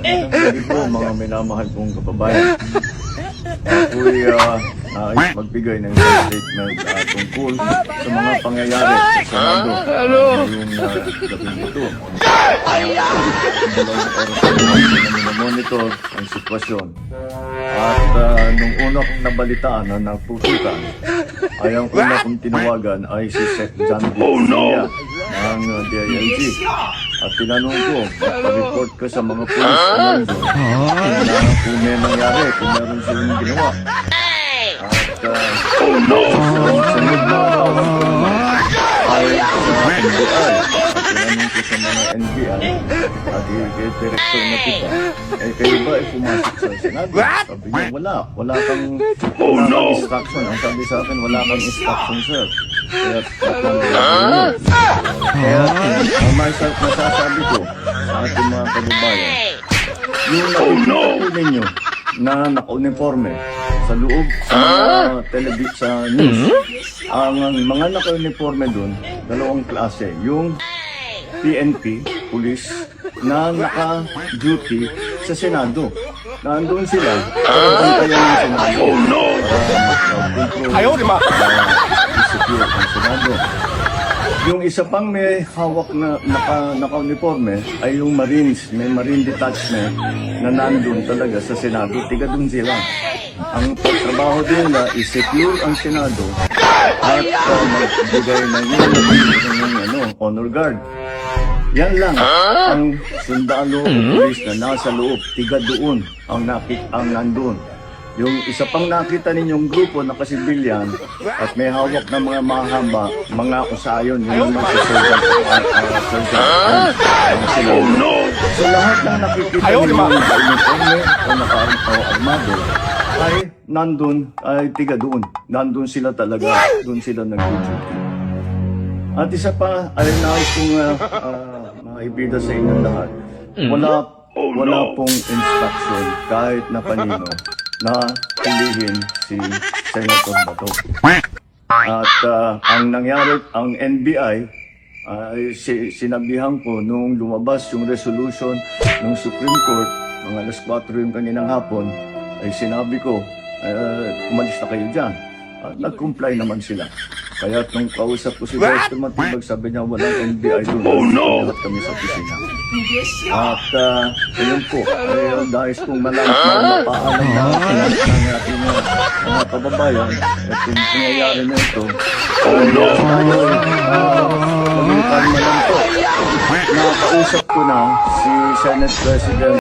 Hindi po, mga minamahal kong kababayan. Ako'y nais magbigay ng statement tungkol sa mga pangyayari sa Senado ngayong gabing ito. Dalawang oras na monitor ang sitwasyon. At nung una kong nabalitaan na naputukan, ay ang una kong tinawagan ay si Sec. John D. ng DILG. At tinanong ko, magpa-report ka sa mga pulis na nandun na kung may nangyari, kung meron silang ginawa. At sunod na tawag ko naman ay sa NBI. At tinanong ko sa mga NBI at i-director na kita, kayo ba ay pumasok sa Senado? Sabi niya, wala kang instruction. Ang sabi sa akin, wala kang instruction, sir. Kaya masasabi ko sa ating mga kababayan, yung nakikita po ninyo na naka-uniforme sa loob sa news, ang mga naka-uniforme dun, dalawang klase, yung PNP, police, na naka-duty sa Senado. Nandun sila, pantayan ng Senado. Ayaw, di ma! Secure ang Senado. Yung isa pang may hawak na naka-uniforme ay yung Marines, may Marine Detachment na nandun talaga sa Senado. Tiga dun sila. Ang trabaho din nila is secure ang Senado at magbigay ng honor guard. Yan lang ang sundalo o pulis na nasa loob, tiga doon ang nandun. Yung isa pang nakita ninyong grupo na kasibilyan at may hawak na mga mahaba, mga usayon, yung mga sergeant sila. So lahat ng nakikita ninyong uniforme o naka-armado ay nandun, ay tiga doon. Nandun sila talaga, doon sila nag-duty. At isa pa, ay nais kong maibida sa inyong lahat. Wala pong instruction kahit na kanino na hulihin si Senator Bato. At ang nangyari, ang NBI, sinabihan ko nung lumabas yung resolution ng Supreme Court, mga alas 4 yung kaninang hapon, ay sinabi ko, umalis na kayo dyan. Nag-comply naman sila. Kaya nung kausap ko si Vice Matibag, sabi niya walang NBI doon. Lahat kami sa opisina. At ayun po, ay dahil kong mapaalam na ng ating mga kababayan at yung nangyayari na ito, maging kalma lang po. Nakausap ko na si Senate President